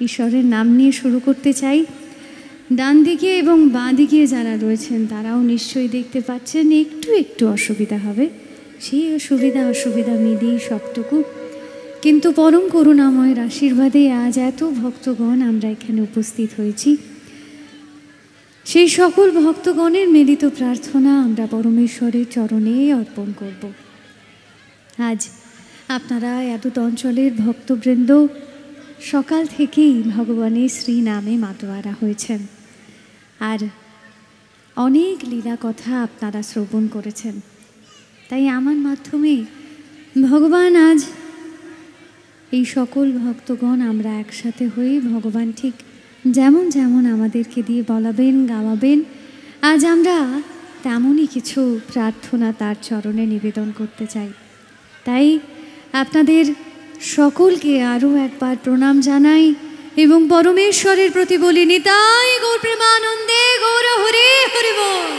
ঈশ্বরের নাম নিয়ে শুরু করতে চাই। ডান দিকে এবং বাঁ দিকে যারা রয়েছেন তারাও নিশ্চয়ই দেখতে পাচ্ছেন একটু একটু অসুবিধা হবে, সেই অসুবিধা মিলিয়ে সবটুকু, কিন্তু পরম করুণাময়ের আশীর্বাদে আজ এত ভক্তগণ আমরা এখানে উপস্থিত হয়েছি। সেই সকল ভক্তগণের মিলিত প্রার্থনা আমরা পরমেশ্বরের চরণে অর্পণ করব। আজ আপনারা এত অঞ্চলের ভক্তবৃন্দ সকাল থেকেই ভগবানের শ্রী নামে মাতোয়ারা হয়েছেন, আর অনেক লীলা কথা আপনারা শ্রবণ করেছেন। তাই আমার মাধ্যমে ভগবান আজ এই সকল ভক্তগণ আমরা একসাথে হয়ে ভগবান ঠিক যেমন যেমন আমাদেরকে দিয়ে বলাবেন, গাওয়াবেন, আজ আমরা তেমনই কিছু প্রার্থনা তার চরণে নিবেদন করতে চাই। তাই আপনাদের সকলকে আরও একবার প্রণাম জানাই এবং পরমেশ্বরের প্রতি বলি, নিতাই গৌর প্রেমানন্দে গৌর হরে হরি বল।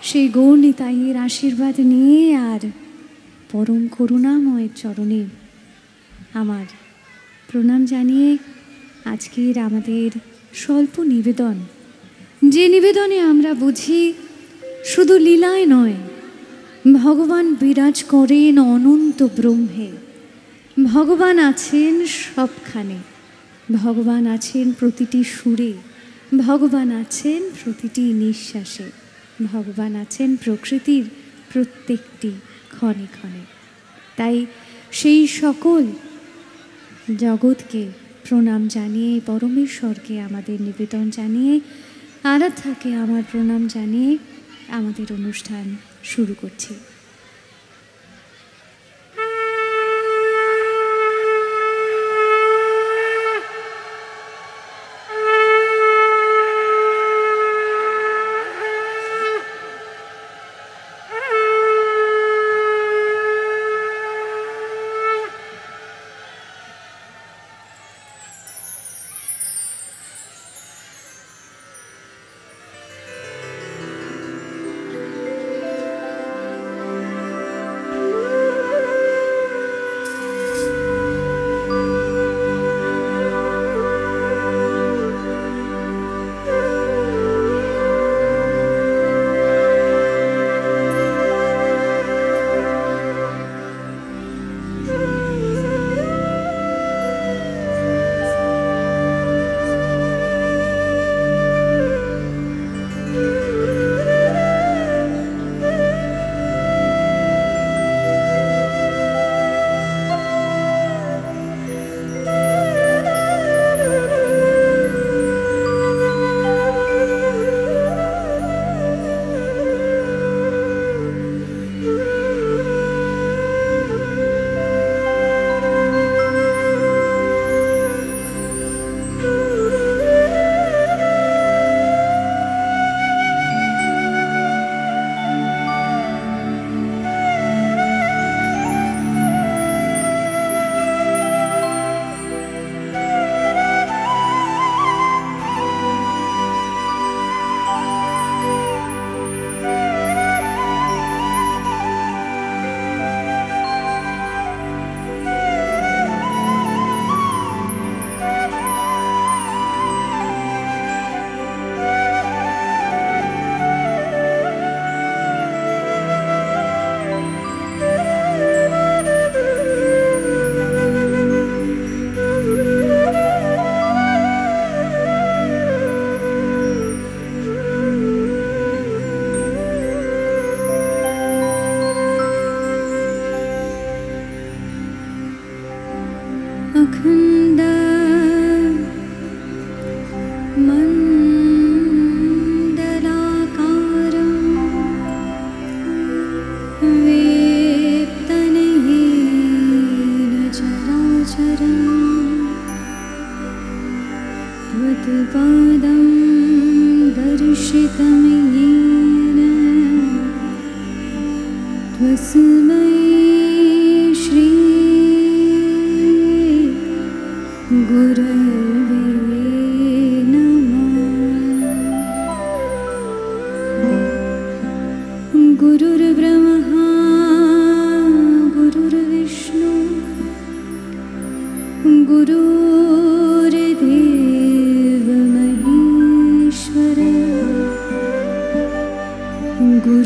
সেই গৌর নিতাইয়ের আশীর্বাদ নিয়ে আর পরম করুণাময়ের চরণে আমার প্রণাম জানিয়ে আজকের আমাদের স্বল্প নিবেদন, যে নিবেদনে আমরা বুঝি শুধু লীলায় নয়, ভগবান বিরাজ করেন অনন্ত ব্রহ্মে, ভগবান আছেন সবখানে, ভগবান আছেন প্রতিটি সুরে, ভগবান আছেন প্রতিটি নিঃশ্বাসে, ভগবান আছেন প্রকৃতির প্রত্যেকটি ক্ষণে ক্ষণে। তাই সেই সকল জগৎকে প্রণাম জানিয়ে, পরমেশ্বরকে আমাদের নিবেদন জানিয়ে, আরাধ্যাকে আমার প্রণাম জানিয়ে আমাদের অনুষ্ঠান শুরু করছি।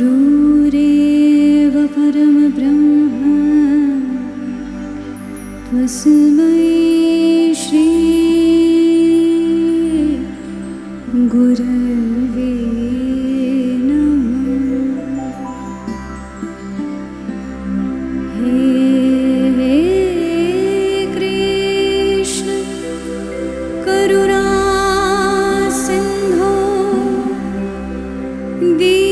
गुरुरेव परमब्रह्म तस्मै श्री गुरवे नमः। हे कृष्ण करुणा सिंधो दीनबन्धो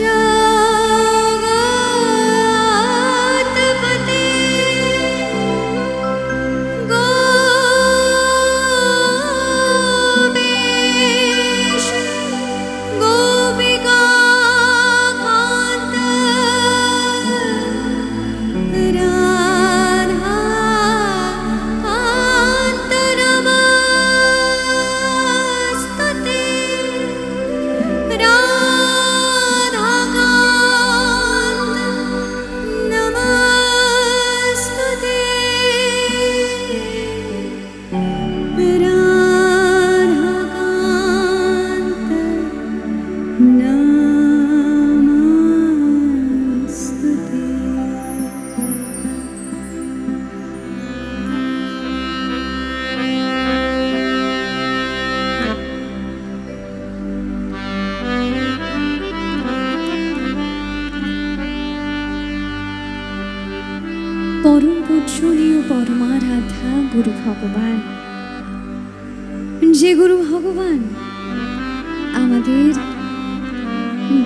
जगत्पते गोपेश गोपिकान्त राधाकान्त नमस्तुते राधाकान्त नमस्तुते राधाकान्त नमस्तुते। পরম পূজনীয় পরমারাধ্যা গুরু ভগবান, যে গুরু ভগবান আমাদের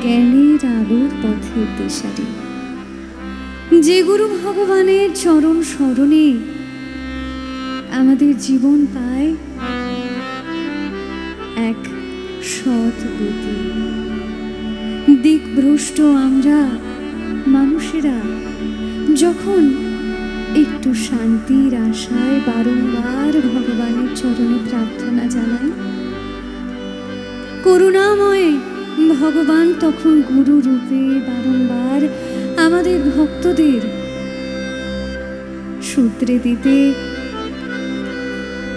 জ্ঞানের আলোর পথের দিশারি, যে গুরু ভগবানের চরণ স্মরণে আমাদের জীবন পায় এক সৎ গতি। দিকভ্রষ্ট আমরা মানুষেরা যখন একটু শান্তির আশায় বারংবার ভগবানের চরণে প্রার্থনা জানাই, করুণাময় ভগবান তখন গুরু রূপে বারংবার আমাদের ভক্তদের সূত্রে দিতে,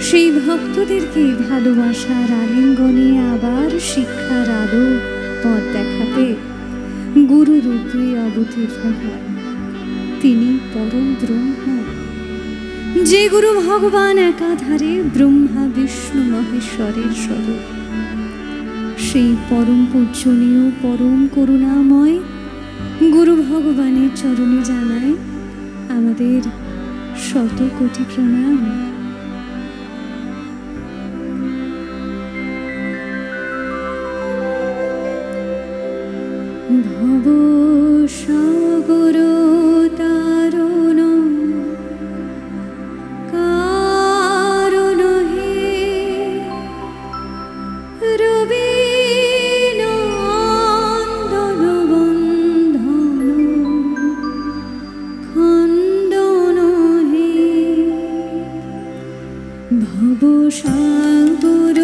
সেই ভক্তদেরকে ভালোবাসার আলিঙ্গনে আবার শিক্ষার আলো পথ দেখাতে গুরু রূপে অবতীর্ণ হন। তিনি পরম ব্রহ্ম, যে গুরু ভগবান একাধারে ব্রহ্মা বিষ্ণু মহেশ্বরের স্বরূপ। সেই পরম পূজনীয় পরম করুণাময় গুরু ভগবানের চরণে জানায় আমাদের শত কোটি প্রণাম। ভব সাগর তারণ কারণ হে রবীন অন্ধন বন্ধন খণ্ডন হে ভব সাগর